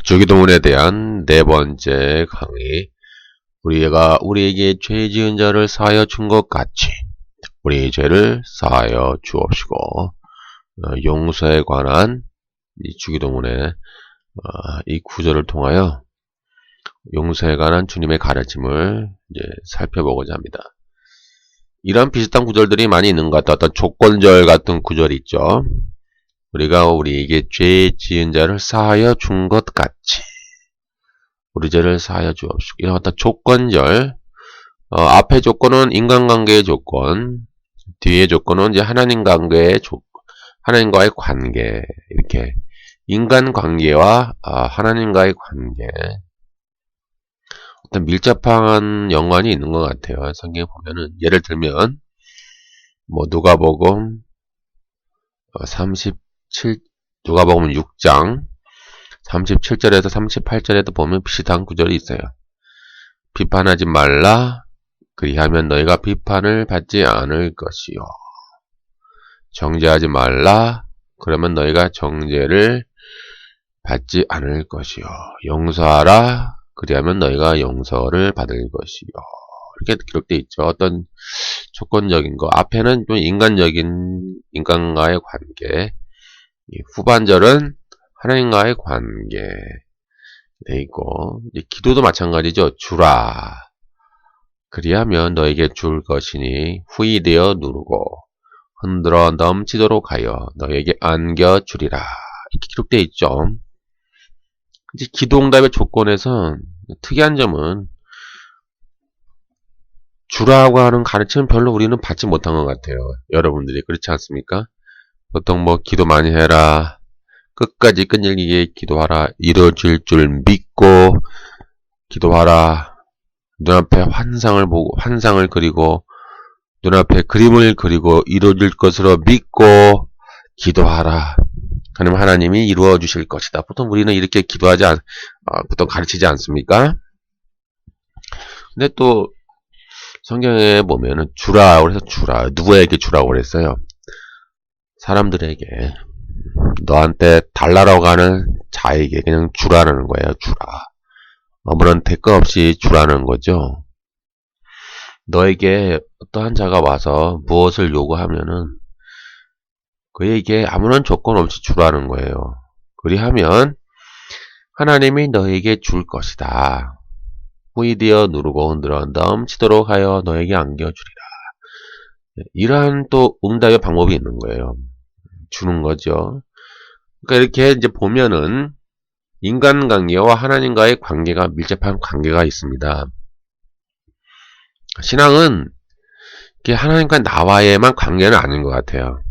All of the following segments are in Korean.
주기도문에 대한 네 번째 강의. 우리가 우리에게 죄 지은 자를 사하여 준 것 같이 우리의 죄를 사하여 주옵시고, 용서에 관한 이 주기도문의 이 구절을 통하여 용서에 관한 주님의 가르침을 이제 살펴보고자 합니다. 이런 비슷한 구절들이 많이 있는 것 같아요. 어떤 조건절 같은 구절이 있죠. 우리가 우리에게 죄 지은 자를 사하여 준 것 같이 우리 죄를 사하여 주옵시고, 이런 어떤 조건절, 앞의 조건은 인간관계의 조건, 뒤의 조건은 이제 하나님과의 관계, 이렇게 인간관계와 하나님과의 관계, 어떤 밀접한 연관이 있는 것 같아요. 성경에 보면은 예를 들면 누가복음 누가복음 6장 37절에서 38절에도 보면 비슷한 구절이 있어요. 비판하지 말라, 그리하면 너희가 비판을 받지 않을 것이요. 정죄하지 말라, 그러면 너희가 정죄를 받지 않을 것이요. 용서하라, 그리하면 너희가 용서를 받을 것이요. 이렇게 기록되어 있죠. 어떤 조건적인 거. 앞에는 좀 인간과의 관계, 후반절은 하나님과의 관계 돼 있고, 기도도 마찬가지죠. 주라, 그리하면 너에게 줄 것이니 후히 되어 누르고 흔들어 넘치도록 하여 너에게 안겨 주리라, 이렇게 기록되어 있죠. 이제 기도응답의 조건에서 특이한 점은 주라고 하는 가르침은 별로 우리는 받지 못한 것 같아요. 여러분들이 그렇지 않습니까? 보통 기도 많이 해라, 끝까지 끈질기게 기도하라, 이루어질 줄 믿고 기도하라, 눈앞에 환상을 그리고 눈앞에 그림을 그리고 이루어질 것으로 믿고 기도하라, 그러면 하나님이 이루어 주실 것이다. 보통 우리는 이렇게 보통 가르치지 않습니까? 근데 또 성경에 보면은 주라 그래서 주라, 누구에게 주라고 그랬어요? 사람들에게, 너한테 달라고 하는 자에게 그냥 주라는 거예요. 주라. 아무런 대가 없이 주라는 거죠. 너에게 어떠한 자가 와서 무엇을 요구하면은 그에게 아무런 조건 없이 주라는 거예요. 그리하면 하나님이 너에게 줄 것이다. 후히 되어 누르고 흔들어 넘치도록 하여 너에게 안겨주리라. 이러한 또 응답의 방법이 있는 거예요. 주는 거죠. 그러니까 이렇게 이제 보면은 인간관계와 하나님과의 관계가 밀접한 관계가 있습니다. 신앙은 하나님과 나와의만 관계는 아닌 것 같아요.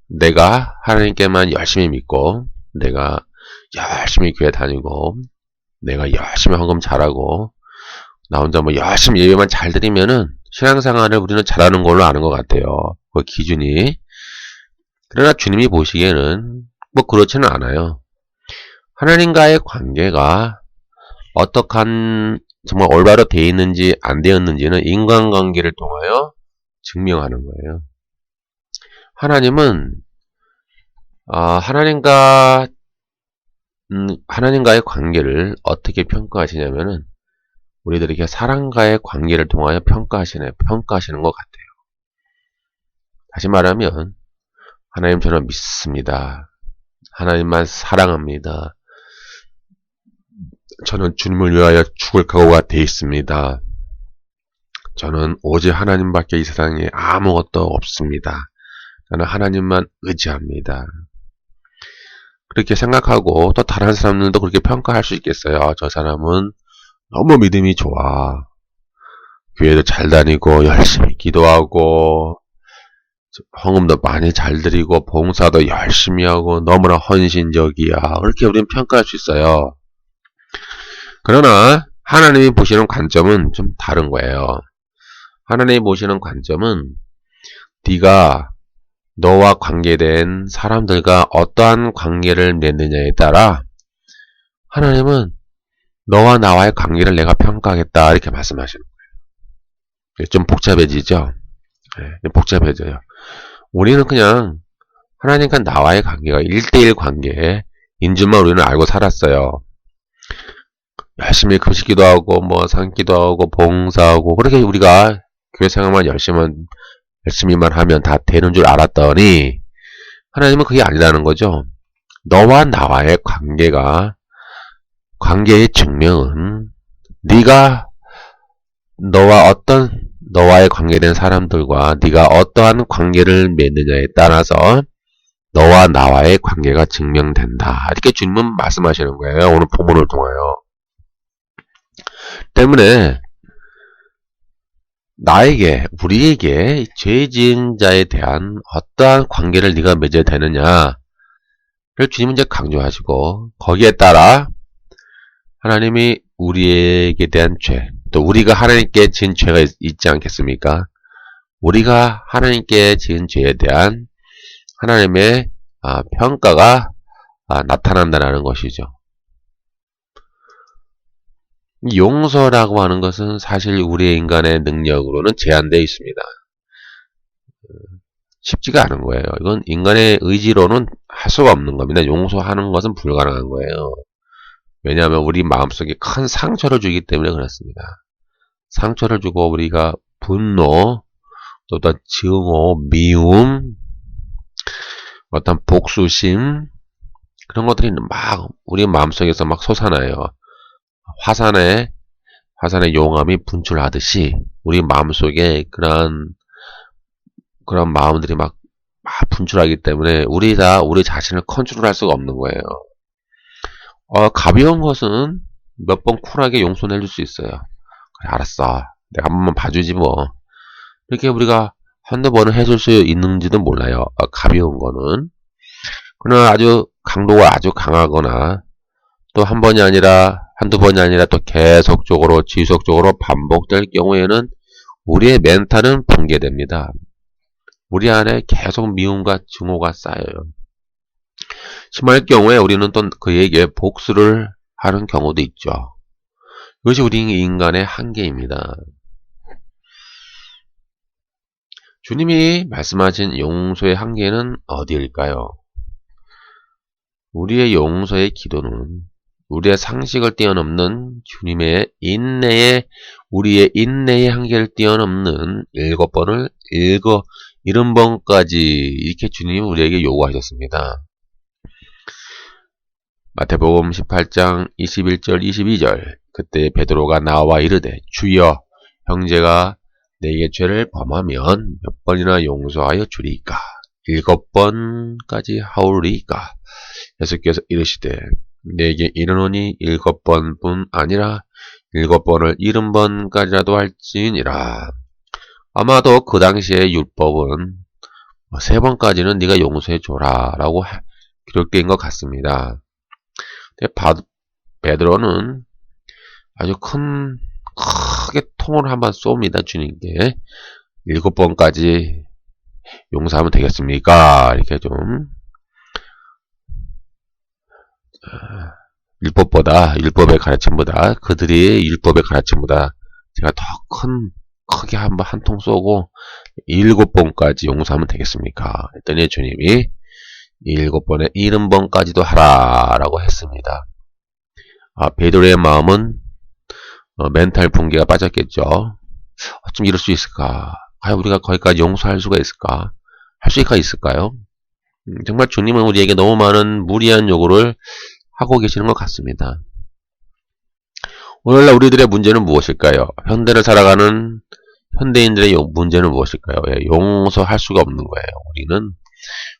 내가 하나님께만 열심히 믿고, 내가 열심히 교회 다니고, 내가 열심히 헌금 잘하고, 나 혼자 열심히 예배만 잘 드리면은 신앙생활을 우리는 잘하는 걸로 아는 것 같아요. 그 기준이. 그러나 주님이 보시기에는 그렇지는 않아요. 하나님과의 관계가 정말 올바로 되어 있는지 안 되었는지는 인간관계를 통하여 증명하는 거예요. 하나님은 하나님과의 관계를 어떻게 평가하시냐면은 우리들에게 사랑과의 관계를 통하여 평가하시는 것 같아요. 다시 말하면 하나님 저는 믿습니다. 하나님만 사랑합니다. 저는 주님을 위하여 죽을 각오가 되어 있습니다. 저는 오직 하나님밖에 이 세상에 아무것도 없습니다. 저는 하나님만 의지합니다. 그렇게 생각하고 또 다른 사람들도 그렇게 평가할 수 있겠어요. 저 사람은 너무 믿음이 좋아. 교회도 잘 다니고 열심히 기도하고 헌금도 많이 잘 드리고 봉사도 열심히 하고 너무나 헌신적이야. 그렇게 우리는 평가할 수 있어요. 그러나 하나님이 보시는 관점은 좀 다른 거예요. 하나님이 보시는 관점은 네가 너와 관계된 사람들과 어떠한 관계를 맺느냐에 따라 하나님은 너와 나와의 관계를 내가 평가하겠다, 이렇게 말씀하시는 거예요. 좀 복잡해지죠? 네, 복잡해져요. 우리는 그냥 하나님과 나와의 관계가 1대1 관계, 인 줄만 우리는 알고 살았어요. 열심히 금식기도 하고 뭐 산기도 하고 봉사하고 그렇게 우리가 교회 생활만 열심히만 하면 다 되는 줄 알았더니 하나님은 그게 아니라는 거죠. 너와 나와의 관계의 증명은 네가 너와의 관계된 사람들과 네가 어떠한 관계를 맺느냐에 따라서 너와 나와의 관계가 증명된다. 이렇게 주님은 말씀하시는 거예요. 오늘 본문을 통하여. 때문에 우리에게 죄 지은 자에 대한 어떠한 관계를 네가 맺어야 되느냐를 주님은 이제 강조하시고 거기에 따라 하나님이 우리에게 대한 죄, 또 우리가 하나님께 지은 죄가 있지 않겠습니까? 우리가 하나님께 지은 죄에 대한 하나님의 평가가 나타난다는 것이죠. 용서라고 하는 것은 사실 우리의 인간의 능력으로는 제한되어 있습니다. 쉽지가 않은 거예요. 이건 인간의 의지로는 할 수가 없는 겁니다. 용서하는 것은 불가능한 거예요. 왜냐하면 우리 마음속에 큰 상처를 주기 때문에 그렇습니다. 상처를 주고 우리가 분노, 또 어떤 증오, 미움, 어떤 복수심 그런 것들이 막 우리 마음속에서 막 솟아나요. 화산의 용암이 분출하듯이 우리 마음속에 그런 마음들이 막 분출하기 때문에 우리 자신을 컨트롤할 수가 없는 거예요. 가벼운 것은 몇 번 쿨하게 용서해줄 수 있어요. 그래, 알았어. 내가 한 번만 봐주지 뭐. 이렇게 우리가 한두 번은 해줄 수 있는지도 몰라요. 가벼운 거는. 그러나 아주 강도가 아주 강하거나 또 한 번이 아니라 한두 번이 아니라 또 계속적으로 지속적으로 반복될 경우에는 우리의 멘탈은 붕괴됩니다. 우리 안에 계속 미움과 증오가 쌓여요. 심할 경우에 우리는 또 그에게 복수를 하는 경우도 있죠. 이것이 우리 인간의 한계입니다. 주님이 말씀하신 용서의 한계는 어디일까요? 우리의 용서의 기도는 우리의 상식을 뛰어넘는 주님의 우리의 인내의 한계를 뛰어넘는 70번까지 이렇게 주님이 우리에게 요구하셨습니다. 마태복음 18장 21절 22절 그때 베드로가 나와 이르되 주여 형제가 내게 죄를 범하면 몇 번이나 용서하여 주리이까? 7번까지 하오리이까? 예수께서 이르시되 내게 이르노니 7번뿐 아니라 7번을 70번까지라도 할지니라. 아마도 그 당시의 율법은 3번까지는 네가 용서해 줘라 라고 기록된 것 같습니다. 베드로는 아주 크게 통을 한번 쏩니다. 주님께 7번까지 용서하면 되겠습니까? 이렇게 좀 율법의 가르침보다 그들이 율법의 가르침보다 제가 더 크게 한 통 쏘고 7번까지 용서하면 되겠습니까? 했더니 주님이 7번에 70번까지도 하라 라고 했습니다. 베드로의 마음은 멘탈 붕괴가 빠졌겠죠. 어쩜 이럴 수 있을까? 과연 우리가 거기까지 용서할 수가 있을까? 할 수가 있을까요? 정말 주님은 우리에게 너무 많은 무리한 요구를 하고 계시는 것 같습니다. 오늘날 우리들의 문제는 무엇일까요? 현대를 살아가는 현대인들의 문제는 무엇일까요? 용서할 수가 없는 거예요. 우리는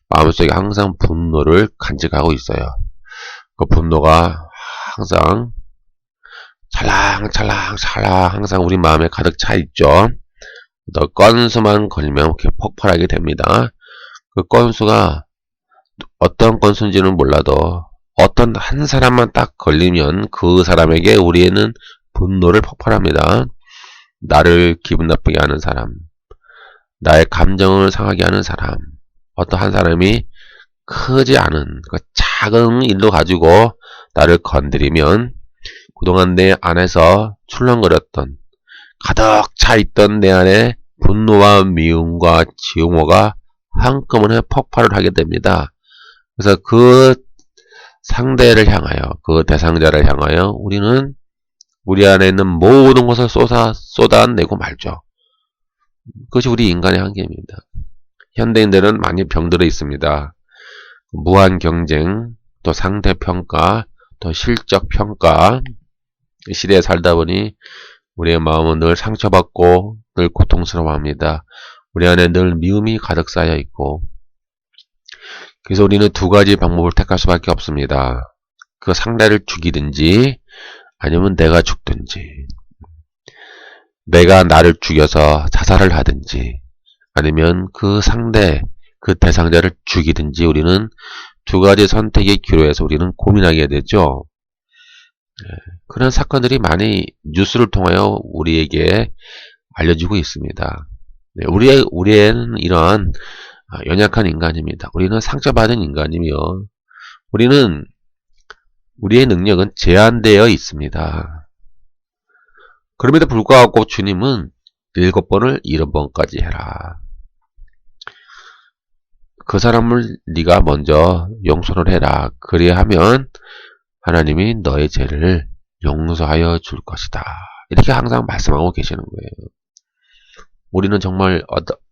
마음속에 항상 분노를 간직하고 있어요. 그 분노가 항상 찰랑찰랑 항상 우리 마음에 가득 차 있죠. 또 건수만 걸리면 이렇게 폭발하게 됩니다. 그 건수가 어떤 건수인지는 몰라도 어떤 한 사람만 딱 걸리면 그 사람에게 우리는 분노를 폭발합니다. 나를 기분 나쁘게 하는 사람, 나의 감정을 상하게 하는 사람, 어떤 한 사람이 크지 않은 그 작은 일로 가지고 나를 건드리면 그동안 내 안에서 출렁거렸던 가득 차있던 내 안에 분노와 미움과 증오가 한꺼번에 폭발을 하게 됩니다. 그래서 그 상대를 향하여, 그 대상자를 향하여 우리는 우리 안에 있는 모든 것을 쏟아내고 말죠. 그것이 우리 인간의 한계입니다. 현대인들은 많이 병들어 있습니다. 무한 경쟁, 또 상대평가, 또 실적평가 시대에 살다 보니 우리의 마음은 늘 상처받고 늘 고통스러워합니다. 우리 안에 늘 미움이 가득 쌓여 있고, 그래서 우리는 두 가지 방법을 택할 수밖에 없습니다. 그 상대를 죽이든지 아니면 내가 죽든지, 내가 나를 죽여서 자살을 하든지 아니면 그 상대, 그 대상자를 죽이든지, 우리는 두 가지 선택의 기로에서 우리는 고민하게 되죠. 그런 사건들이 많이 뉴스를 통하여 우리에게 알려지고 있습니다. 우리는 이러한 연약한 인간입니다. 우리는 상처받은 인간이며 우리는 우리의 능력은 제한되어 있습니다. 그럼에도 불구하고 주님은 7번을 70번까지 해라. 그 사람을 네가 먼저 용서를 해라. 그리하면 하나님이 너의 죄를 용서하여 줄 것이다. 이렇게 항상 말씀하고 계시는 거예요. 우리는 정말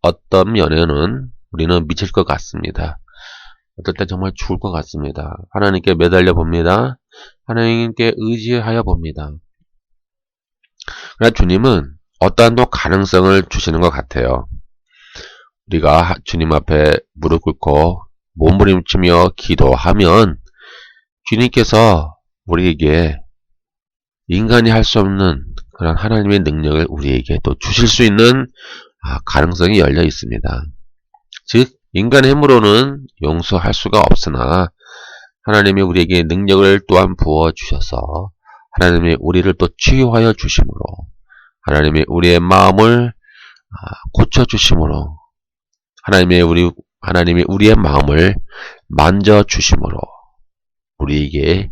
어떤 면에는 우리는 미칠 것 같습니다. 어떨 때 정말 죽을 것 같습니다. 하나님께 매달려 봅니다. 하나님께 의지하여 봅니다. 그러나 주님은 어떠한 또 가능성을 주시는 것 같아요. 우리가 주님 앞에 무릎 꿇고 몸부림치며 기도하면 주님께서 우리에게 인간이 할 수 없는 그런 하나님의 능력을 우리에게 또 주실 수 있는 가능성이 열려 있습니다. 즉 인간의 힘으로는 용서할 수가 없으나 하나님이 우리에게 능력을 또한 부어주셔서 하나님이 우리를 또 치유하여 주심으로, 하나님이 우리의 마음을 고쳐주심으로, 하나님이 우리의 마음을 만져주심으로 우리에게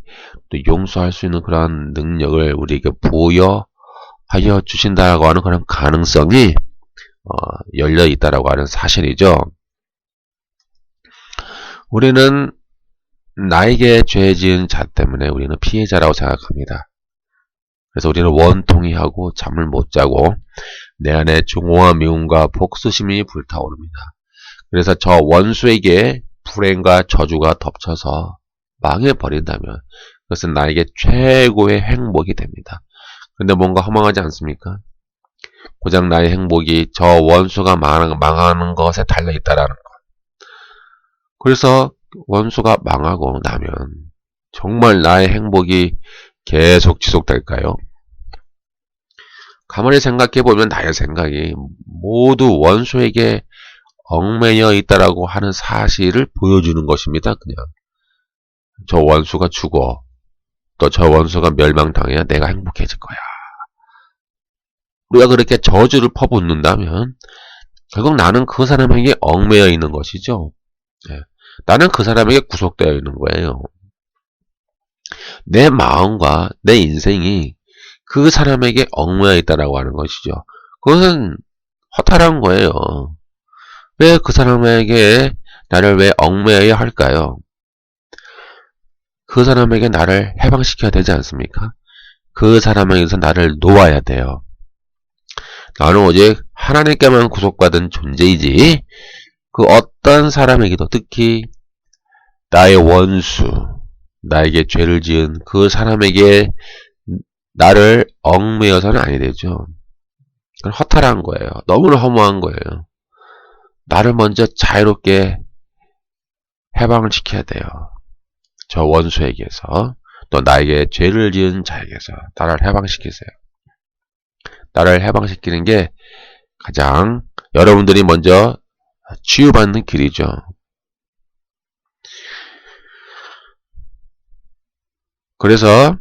또 용서할 수 있는 그런 능력을 우리에게 부여하여 주신다고 하는 그런 가능성이 열려 있다라고 하는 사실이죠. 우리는 나에게 죄 지은 자 때문에 우리는 피해자라고 생각합니다. 그래서 우리는 원통이하고 잠을 못 자고 내 안에 증오와 미움과 복수심이 불타오릅니다. 그래서 저 원수에게 불행과 저주가 덮쳐서 망해버린다면 그것은 나에게 최고의 행복이 됩니다. 근데 뭔가 허망하지 않습니까? 고작 나의 행복이 저 원수가 망하는 것에 달려있다라는 것. 그래서 원수가 망하고 나면 정말 나의 행복이 계속 지속될까요? 가만히 생각해보면 나의 생각이 모두 원수에게 얽매여 있다라고 하는 사실을 보여주는 것입니다. 그냥 저 원수가 죽어, 또 저 원수가 멸망당해야 내가 행복해질 거야. 우리가 그렇게 저주를 퍼붓는다면 결국 나는 그 사람에게 얽매여 있는 것이죠. 나는 그 사람에게 구속되어 있는 거예요. 내 마음과 내 인생이 그 사람에게 얽매여 있다라고 하는 것이죠. 그것은 허탈한 거예요. 왜 그 사람에게 나를 왜 얽매여야 할까요? 그 사람에게 나를 해방시켜야 되지 않습니까? 그 사람에게서 나를 놓아야 돼요. 나는 오직 하나님께만 구속받은 존재이지 그 어떤 사람에게도, 특히 나의 원수, 나에게 죄를 지은 그 사람에게 나를 얽매여서는 아니 되죠. 그건 허탈한 거예요. 너무나 허무한 거예요. 나를 먼저 자유롭게 해방을 시켜야 돼요. 저 원수에게서, 또 나에게 죄를 지은 자에게서 나를 해방시키세요. 나를 해방시키는 게 가장 여러분들이 먼저 치유받는 길이죠. 그래서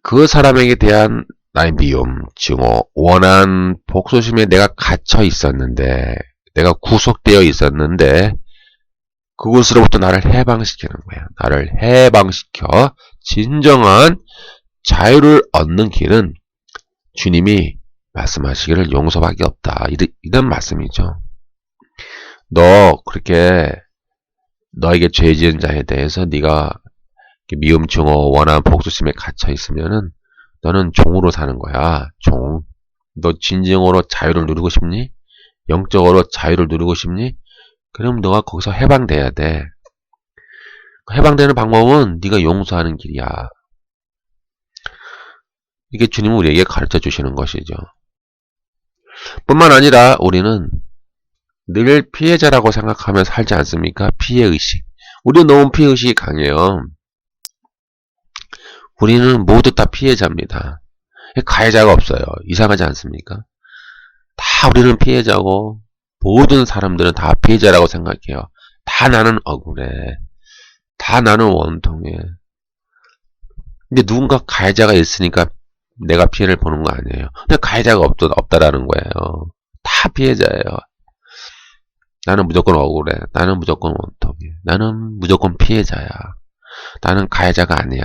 그 사람에게 대한 나의 미움, 증오, 원한 복수심에 내가 갇혀 있었는데, 내가 구속되어 있었는데 그곳으로부터 나를 해방시키는 거야. 나를 해방시켜 진정한 자유를 얻는 길은 주님이 말씀하시기를 용서밖에 없다. 이런 말씀이죠. 너 그렇게 너에게 죄 지은 자에 대해서 네가 미음, 증오, 원한, 복수심에 갇혀 있으면은 너는 종으로 사는 거야. 종. 너 진정으로 자유를 누리고 싶니? 영적으로 자유를 누리고 싶니? 그럼 너가 거기서 해방돼야 돼. 해방되는 방법은 네가 용서하는 길이야. 이게 주님은 우리에게 가르쳐 주시는 것이죠. 뿐만 아니라 우리는 늘 피해자라고 생각하며 살지 않습니까? 피해의식. 우리는 너무 피해의식이 강해요. 우리는 모두 다 피해자입니다. 가해자가 없어요. 이상하지 않습니까? 다 우리는 피해자고 모든 사람들은 다 피해자라고 생각해요. 다 나는 억울해. 다 나는 원통해. 근데 누군가 가해자가 있으니까 내가 피해를 보는 거 아니에요. 근데 가해자가 없다라는 거예요. 다 피해자예요. 나는 무조건 억울해. 나는 무조건 원통해. 나는 무조건 피해자야. 나는 가해자가 아니야.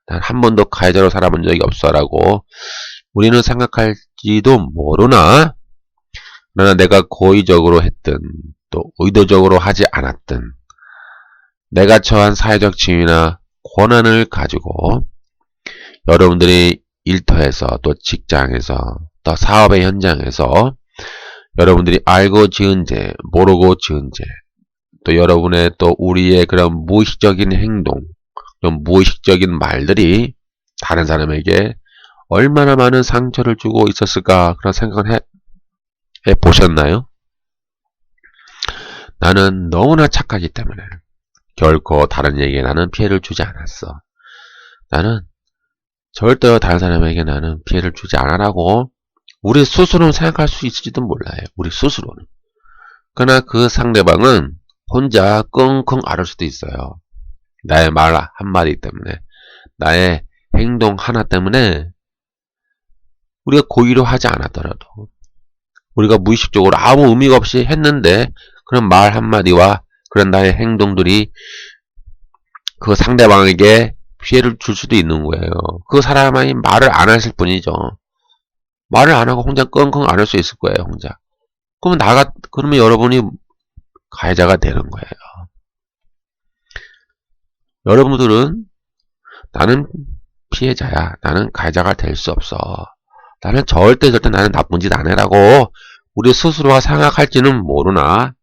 난 한 번도 가해자로 살아본 적이 없어라고 우리는 생각할지도 모르나, 그러나 내가 고의적으로 했든 또 의도적으로 하지 않았든 내가 처한 사회적 지위나 권한을 가지고 여러분들이 일터에서 또 직장에서 또 사업의 현장에서 여러분들이 알고 지은 죄, 모르고 지은 죄, 또 여러분의 또 우리의 그런 무의식적인 행동, 좀 무의식적인 말들이 다른 사람에게 얼마나 많은 상처를 주고 있었을까, 그런 생각을 해 보셨나요? 나는 너무나 착하기 때문에 결코 다른 얘기에 나는 피해를 주지 않았어. 나는 절대 다른 사람에게 나는 피해를 주지 않으라고 우리 스스로는 생각할 수 있을지도 몰라요. 우리 스스로는. 그러나 그 상대방은 혼자 끙끙 앓을 수도 있어요. 나의 말 한마디 때문에, 나의 행동 하나 때문에, 우리가 고의로 하지 않았더라도 우리가 무의식적으로 아무 의미가 없이 했는데 그런 말 한마디와 그런 나의 행동들이 그 상대방에게 피해를 줄 수도 있는 거예요. 그 사람이 말을 안 했을 뿐이죠. 말을 안 하고 혼자 끙끙 앓을 수 있을 거예요, 혼자. 그러면 여러분이 가해자가 되는 거예요. 여러분들은 나는 피해자야. 나는 가해자가 될 수 없어. 나는 절대 나는 나쁜 짓 안 해라고 우리 스스로가 생각할지는 모르나,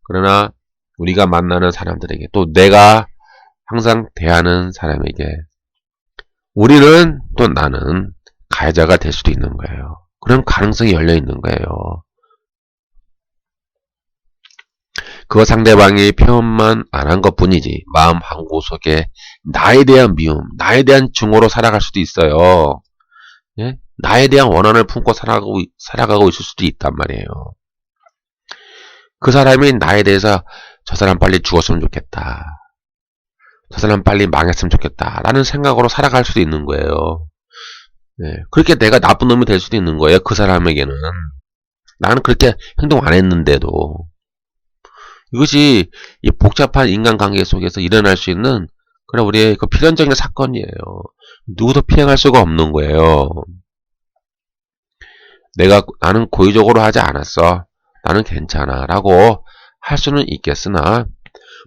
그러나 우리가 만나는 사람들에게, 또 내가 항상 대하는 사람에게 우리는, 또 나는 가해자가 될 수도 있는 거예요. 그런 가능성이 열려 있는 거예요. 그 상대방이 표현만 안 한 것 뿐이지 마음 한구석에 나에 대한 미움, 나에 대한 증오로 살아갈 수도 있어요. 예? 나에 대한 원한을 품고 살아가고 있을 수도 있단 말이에요. 그 사람이 나에 대해서 저 사람 빨리 죽었으면 좋겠다, 저 사람 빨리 망했으면 좋겠다 라는 생각으로 살아갈 수도 있는 거예요. 예, 그렇게 내가 나쁜 놈이 될 수도 있는 거예요. 그 사람에게는. 나는 그렇게 행동 안 했는데도. 이것이 이 복잡한 인간관계 속에서 일어날 수 있는 그런 우리의 그 필연적인 사건이에요. 누구도 피해갈 수가 없는 거예요. 나는 고의적으로 하지 않았어, 나는 괜찮아 라고 할 수는 있겠으나,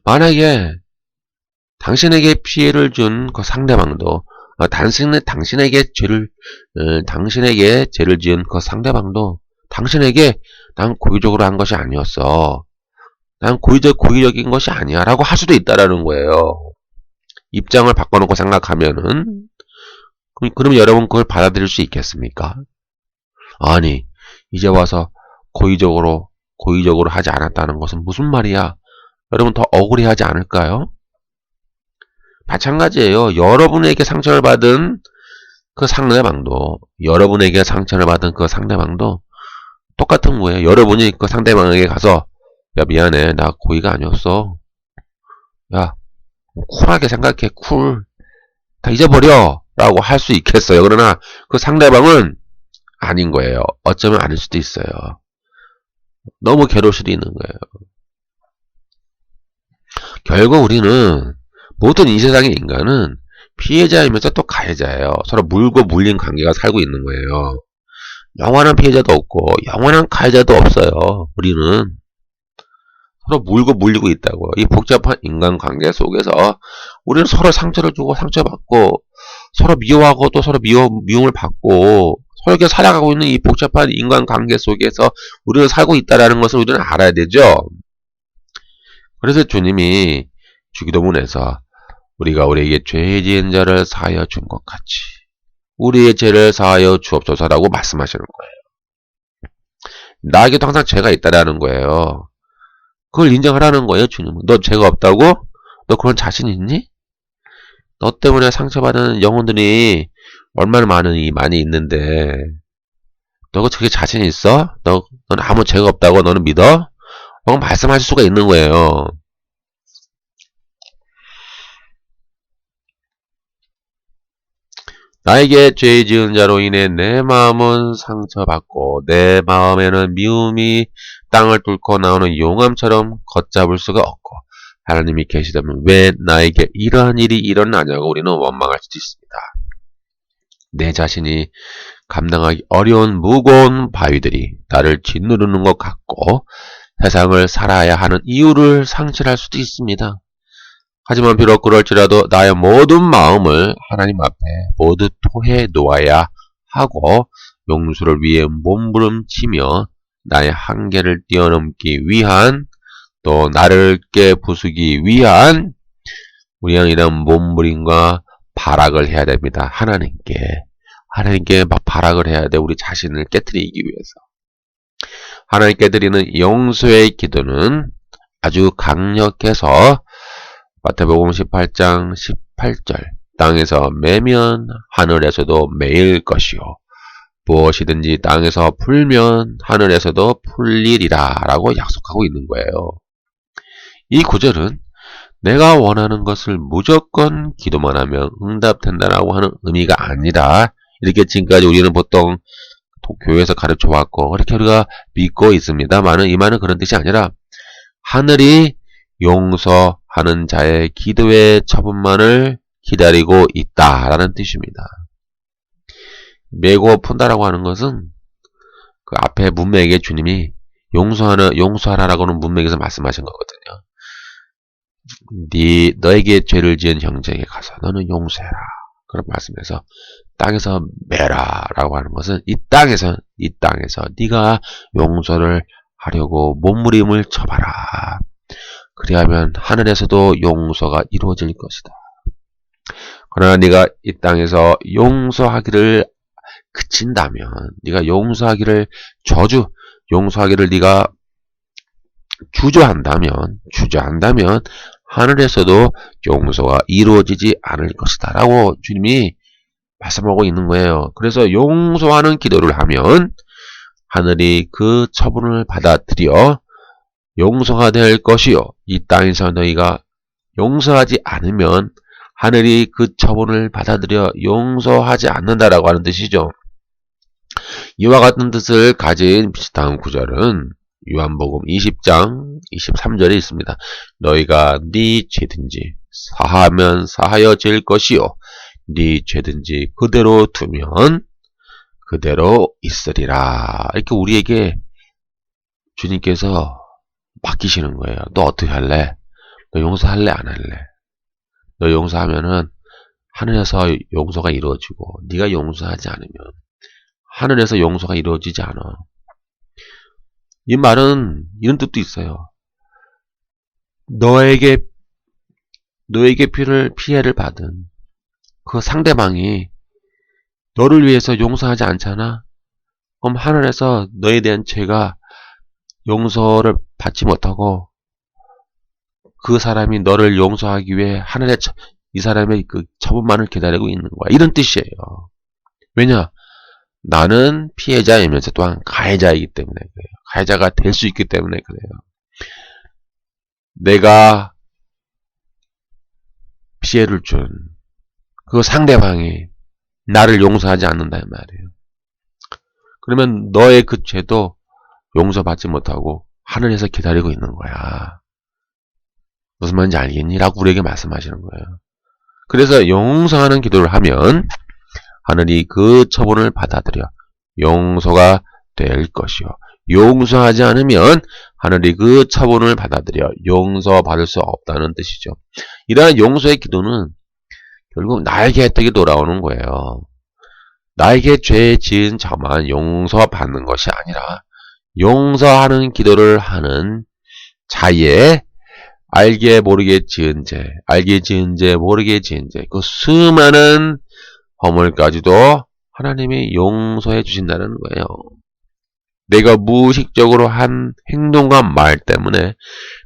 만약에 당신에게 피해를 준 그 상대방도, 당신에게 죄를 지은 그 상대방도 당신에게 난 고의적으로 한 것이 아니었어, 난 고의적인 것이 아니야 라고 할 수도 있다라는 거예요. 입장을 바꿔놓고 생각하면은, 그럼 여러분 그걸 받아들일 수 있겠습니까? 아니, 이제 와서 고의적으로 하지 않았다는 것은 무슨 말이야? 여러분 더 억울해하지 않을까요? 마찬가지예요. 여러분에게 상처를 받은 그 상대방도 똑같은 거예요. 여러분이 그 상대방에게 가서 야, 미안해, 나 고의가 아니었어, 야, 쿨하게 생각해, 다 잊어버려 라고 할 수 있겠어요. 그러나 그 상대방은 아닌 거예요. 어쩌면 아닐 수도 있어요. 너무 괴로울 수도 있는 거예요. 결국 우리는, 모든 이 세상의 인간은 피해자이면서 또 가해자예요. 서로 물고 물린 관계가 살고 있는 거예요. 영원한 피해자도 없고 영원한 가해자도 없어요. 우리는 서로 물고 물리고 있다고. 이 복잡한 인간관계 속에서 우리는 서로 상처를 주고 상처받고 서로 미워하고 또 서로 미움을 받고 서로 이렇게 살아가고 있는 이 복잡한 인간관계 속에서 우리는 살고 있다는 것을 우리는 알아야 되죠. 그래서 주님이 주기도문에서 우리가 우리에게 죄 지은 자를 사하여 준 것 같이 우리의 죄를 사하여 주옵소서라고 말씀하시는 거예요. 나에게도 항상 죄가 있다라는 거예요. 그걸 인정하라는 거예요, 주님은. 너 죄가 없다고? 너 그런 자신 있니? 너 때문에 상처받은 영혼들이 얼마나 많이 있는데 너가 저게 자신 있어? 너는 아무 죄가 없다고 너는 믿어? 말씀하실 수가 있는 거예요. 나에게 죄 지은 자로 인해 내 마음은 상처받고 내 마음에는 미움이 땅을 뚫고 나오는 용암처럼 걷잡을 수가 없고 하나님이 계시다면 왜 나에게 이러한 일이 일어나냐고 우리는 원망할 수도 있습니다. 내 자신이 감당하기 어려운 무거운 바위들이 나를 짓누르는 것 같고 세상을 살아야 하는 이유를 상실할 수도 있습니다. 하지만 비록 그럴지라도 나의 모든 마음을 하나님 앞에 모두 토해 놓아야 하고 용서를 위해 몸부림치며 나의 한계를 뛰어넘기 위한 또 나를 깨부수기 위한 우리는 이런 몸부림과 발악을 해야 됩니다. 하나님께 막 발악을 해야 돼. 우리 자신을 깨트리기 위해서. 하나님께 드리는 용서의 기도는 아주 강력해서 마태복음 18장 18절 땅에서 매면 하늘에서도 매일 것이요 무엇이든지 땅에서 풀면 하늘에서도 풀리리라 라고 약속하고 있는 거예요. 이 구절은 내가 원하는 것을 무조건 기도만 하면 응답된다라고 하는 의미가 아니라 이렇게 지금까지 우리는 보통 교회에서 가르쳐왔고 그렇게 우리가 믿고 있습니다만은 이 말은 그런 뜻이 아니라 하늘이 용서하는 자의 기도의 처분만을 기다리고 있다라는 뜻입니다. 메고 푼다라고 하는 것은 그 앞에 문맥에 주님이 용서하라라고는 문맥에서 말씀하신 거거든요. 너에게 죄를 지은 형제에게 가서 너는 용서해라. 그런 말씀에서 땅에서 매라라고 하는 것은 이 땅에서 네가 용서를 하려고 몸부림을 쳐봐라. 그리하면 하늘에서도 용서가 이루어질 것이다. 그러나 네가 이 땅에서 용서하기를 그친다면, 네가 용서하기를 네가 주저한다면 하늘에서도 용서가 이루어지지 않을 것이다 라고 주님이 말씀하고 있는 거예요. 그래서 용서하는 기도를 하면 하늘이 그 처분을 받아들여 용서가 될 것이요 이 땅에서 너희가 용서하지 않으면 하늘이 그 처분을 받아들여 용서하지 않는다라고 하는 뜻이죠. 이와 같은 뜻을 가진 비슷한 구절은 요한복음 20장 23절에 있습니다. 너희가 네 죄든지 사하면 사하여질 것이요 네 죄든지 그대로 두면 그대로 있으리라. 이렇게 우리에게 주님께서 맡기시는 거예요. 너 어떻게 할래? 너 용서할래? 안 할래? 너 용서하면은 하늘에서 용서가 이루어지고 네가 용서하지 않으면 하늘에서 용서가 이루어지지 않아. 이 말은 이런 뜻도 있어요. 너에게 피해를 받은 그 상대방이 너를 위해서 용서하지 않잖아? 그럼 하늘에서 너에 대한 죄가 용서를 받지 못하고 그 사람이 너를 용서하기 위해 하늘에 이 사람의 그 처분만을 기다리고 있는 거야. 이런 뜻이에요. 왜냐? 나는 피해자이면서 또한 가해자이기 때문에 그래요. 가해자가 될 수 있기 때문에 그래요. 내가 피해를 준 그 상대방이 나를 용서하지 않는다 이 말이에요. 그러면 너의 그 죄도 용서받지 못하고 하늘에서 기다리고 있는 거야. 무슨 말인지 알겠니? 라고 우리에게 말씀하시는 거예요. 그래서 용서하는 기도를 하면 하늘이 그 처분을 받아들여 용서가 될 것이요 용서하지 않으면 하늘이 그 처분을 받아들여 용서받을 수 없다는 뜻이죠. 이러한 용서의 기도는 결국 나에게 혜택이 돌아오는 거예요. 나에게 죄 지은 저만 용서받는 것이 아니라 용서하는 기도를 하는 자의 알게 모르게 지은 죄, 알게 지은 죄, 모르게 지은 죄, 그 수많은 허물까지도 하나님이 용서해 주신다는 거예요. 내가 무의식적으로 한 행동과 말 때문에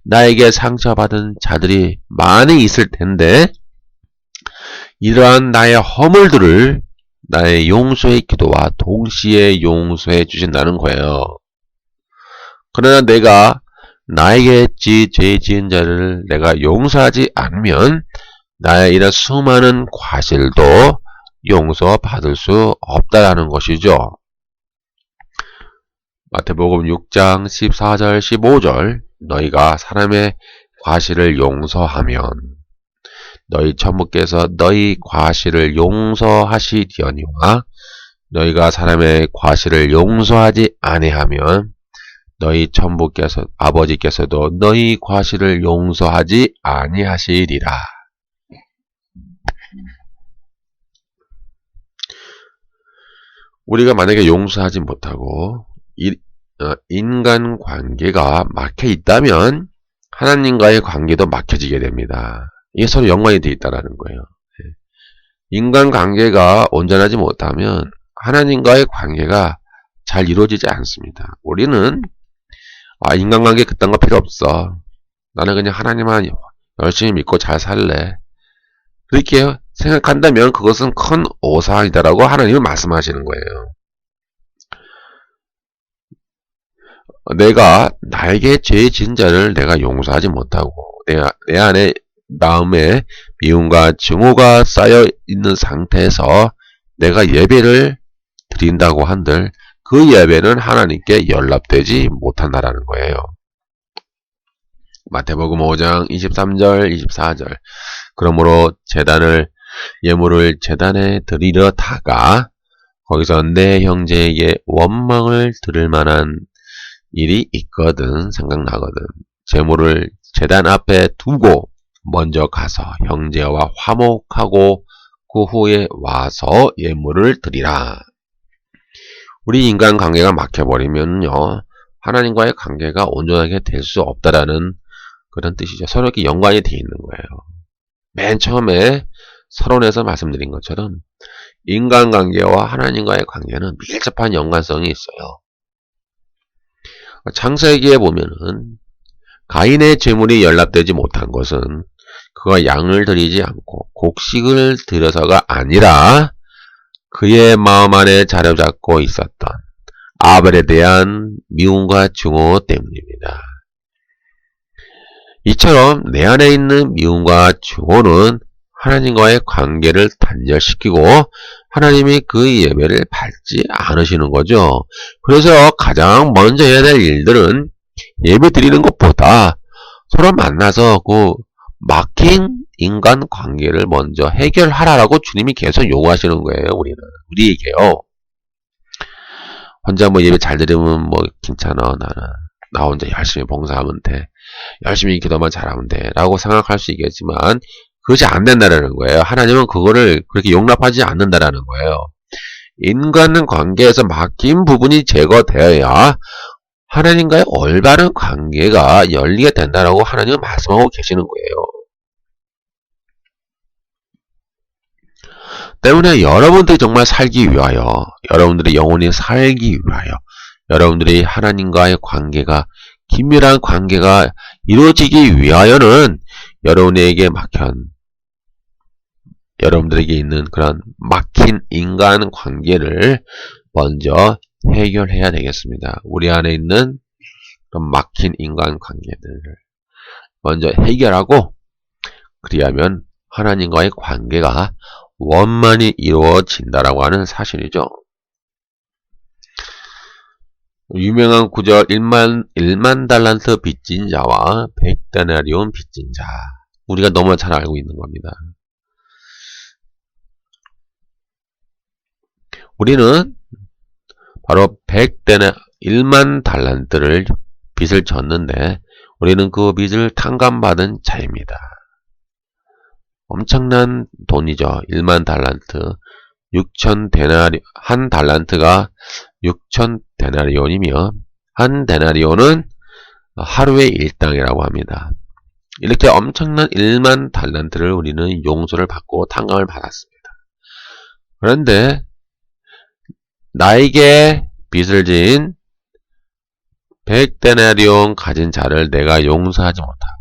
나에게 상처받은 자들이 많이 있을 텐데 이러한 나의 허물들을 나의 용서의 기도와 동시에 용서해 주신다는 거예요. 그러나 내가 나에게 죄 지은 자를 내가 용서하지 않으면 나의 이런 수많은 과실도 용서받을 수 없다라는 것이죠. 마태복음 6장 14절 15절 너희가 사람의 과실을 용서하면 너희 천부께서 너희 과실을 용서하시려니와 너희가 사람의 과실을 용서하지 아니하면 너희 천부께서 아버지께서도 너희 과실을 용서하지 아니하시리라. 우리가 만약에 용서하지 못하고 인간관계가 막혀 있다면 하나님과의 관계도 막혀지게 됩니다. 이게 서로 연관이 되어 있다는 거예요. 인간관계가 온전하지 못하면 하나님과의 관계가 잘 이루어지지 않습니다. 우리는 인간관계 그딴 거 필요 없어. 나는 그냥 하나님만 열심히 믿고 잘 살래. 그렇게 생각한다면 그것은 큰 오산이다라고 하나님은 말씀하시는 거예요. 내가 나에게 죄 지은 자를 내가 용서하지 못하고 내 안에 마음에 미움과 증오가 쌓여 있는 상태에서 내가 예배를 드린다고 한들 그 예배는 하나님께 연락되지 못한다라는 거예요. 마태복음 5장 23절 24절 그러므로 예물을 제단에 드리려다가 거기서 내 형제에게 원망을 들을 만한 일이 있거든 생각나거든 제물을 제단 앞에 두고 먼저 가서 형제와 화목하고 그 후에 와서 예물을 드리라. 우리 인간관계가 막혀버리면요 하나님과의 관계가 온전하게 될 수 없다라는 그런 뜻이죠. 서로 이렇게 연관이 되어 있는 거예요. 맨 처음에 서론에서 말씀드린 것처럼 인간관계와 하나님과의 관계는 밀접한 연관성이 있어요. 창세기에 보면은 가인의 제물이 연락되지 못한 것은 그가 양을 드리지 않고 곡식을 드려서가 아니라 그의 마음 안에 자리잡고 있었던 아벨에 대한 미움과 증오 때문입니다. 이처럼 내 안에 있는 미움과 증오는 하나님과의 관계를 단절시키고 하나님이 그 예배를 받지 않으시는 거죠. 그래서 가장 먼저 해야 될 일들은 예배 드리는 것보다 서로 만나서 그 막힌 인간 관계를 먼저 해결하라라고 주님이 계속 요구하시는 거예요. 우리에게요. 혼자 뭐 예배 잘 드리면 뭐 괜찮아 나 혼자 열심히 봉사하면 돼. 열심히 기도만 잘하면 돼. 라고 생각할 수 있겠지만 그것이 안 된다라는 거예요. 하나님은 그거를 그렇게 용납하지 않는다라는 거예요. 인간 관계에서 막힌 부분이 제거되어야 하나님과의 올바른 관계가 열리게 된다라고 하나님은 말씀하고 계시는 거예요. 때문에 여러분들이 정말 살기 위하여, 여러분들이 영혼이 살기 위하여, 여러분들이 하나님과의 관계가, 긴밀한 관계가 이루어지기 위하여는 여러분들에게 있는 그런 막힌 인간 관계를 먼저 해결해야 되겠습니다. 우리 안에 있는 그런 막힌 인간 관계들을 먼저 해결하고 그리하면 하나님과의 관계가 원만히 이루어진다라고 하는 사실이죠. 유명한 구절 1만 달란트 빚진 자와 100데나리온 빚진 자. 우리가 너무 잘 알고 있는 겁니다. 우리는 바로 1만 달란트를 빚을 졌는데 우리는 그 빚을 탕감받은 자입니다. 엄청난 돈이죠. 1만 달란트. 6천 데나리, 한 달란트가 6천 데나리온이며, 한 데나리온은 하루의 일당이라고 합니다. 이렇게 엄청난 1만 달란트를 우리는 용서를 받고 탕감을 받았습니다. 그런데 나에게 빚을 지은 100데나리온 가진 자를 내가 용서하지 못하고,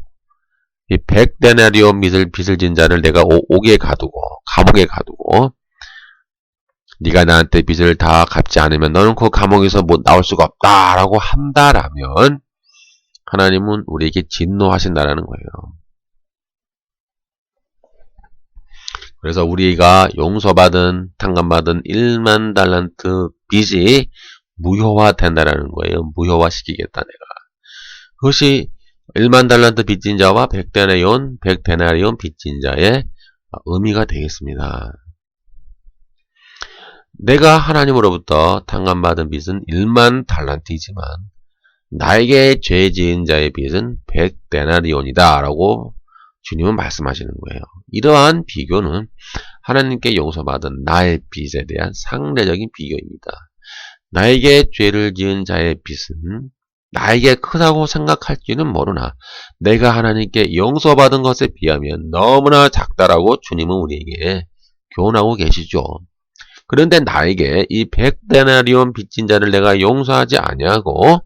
이 100데나리온 빚을 진 자를 내가 옥에 가두고, 감옥에 가두고, 네가 나한테 빚을 다 갚지 않으면 너는 그 감옥에서 못 나올 수가 없다라고 한다라면 하나님은 우리에게 진노하신다라는 거예요. 그래서 우리가 용서받은, 탕감받은 1만 달란트 빚이 무효화된다라는 거예요. 무효화시키겠다 내가. 그것이 1만 달란트 빚진 자와 100데나리온 빚진 자의 의미가 되겠습니다. 내가 하나님으로부터 탕감받은 빚은 1만 달란트이지만 나에게 죄 지은 자의 빚은 100데나리온이다 라고 주님은 말씀하시는 거예요. 이러한 비교는 하나님께 용서받은 나의 빚에 대한 상대적인 비교입니다. 나에게 죄를 지은 자의 빚은 나에게 크다고 생각할지는 모르나 내가 하나님께 용서받은 것에 비하면 너무나 작다라고 주님은 우리에게 교훈하고 계시죠. 그런데 나에게 이 100데나리온 빚진 자를 내가 용서하지 아니하고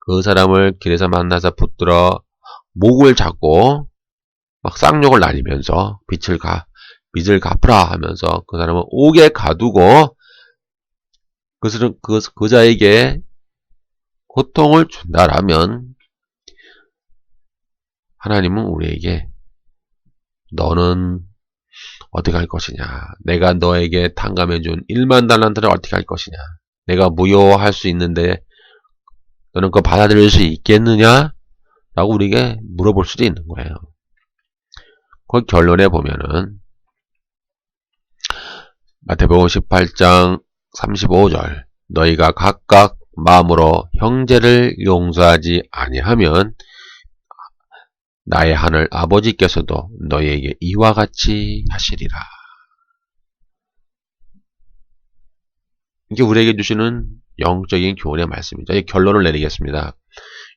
그 사람을 길에서 만나서 붙들어 목을 잡고 막 쌍욕을 날리면서 빚을 갚으라 하면서 그 사람을 옥에 가두고 그 자에게 고통을 준다라면 하나님은 우리에게 너는 어떻게 할 것이냐, 내가 너에게 탕감해준 1만 달란트를 어떻게 할 것이냐, 내가 무효할 수 있는데 너는 그거 받아들일 수 있겠느냐 라고 우리에게 물어볼 수도 있는 거예요. 그 결론에 보면은 마태복음 18장 35절 너희가 각각 마음으로 형제를 용서하지 아니하면 나의 하늘 아버지께서도 너희에게 이와 같이 하시리라. 이게 우리에게 주시는 영적인 교훈의 말씀이죠. 이 결론을 내리겠습니다.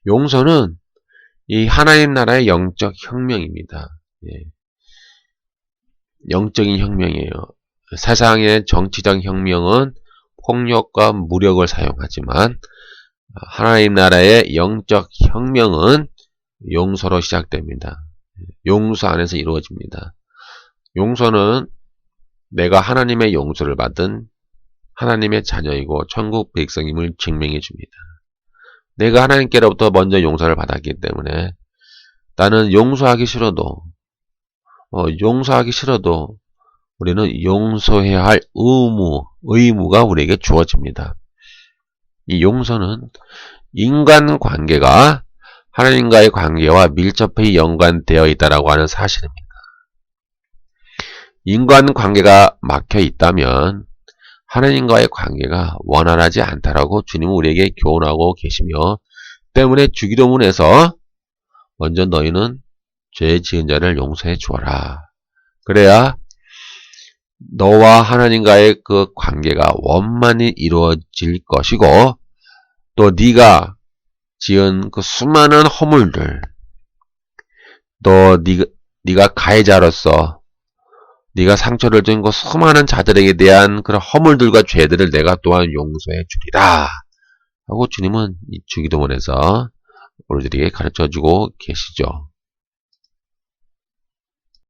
용서는 이 하나님 나라의 영적 혁명입니다. 예. 영적인 혁명이에요. 세상의 정치적 혁명은 폭력과 무력을 사용하지만 하나님 나라의 영적 혁명은 용서로 시작됩니다. 용서 안에서 이루어집니다. 용서는 내가 하나님의 용서를 받은 하나님의 자녀이고 천국 백성임을 증명해 줍니다. 내가 하나님께로부터 먼저 용서를 받았기 때문에 나는 용서하기 싫어도 우리는 용서해야 할 의무가 우리에게 주어집니다. 이 용서는 인간관계가 하나님과의 관계와 밀접히 연관되어 있다고 하는 사실입니다. 인간관계가 막혀 있다면 하나님과의 관계가 원활하지 않다라고 주님은 우리에게 교훈하고 계시며 때문에 주기도문에서 먼저 너희는 죄 지은 자를 용서해 주어라. 그래야 너와 하나님과의 그 관계가 원만히 이루어질 것이고 또 네가 지은 그 수많은 허물들 또 네가 가해자로서 네가 상처를 준 그 수많은 자들에게 대한 그런 허물들과 죄들을 내가 또한 용서해 주리라 하고 주님은 이 주기도문에서 우리들에게 가르쳐주고 계시죠.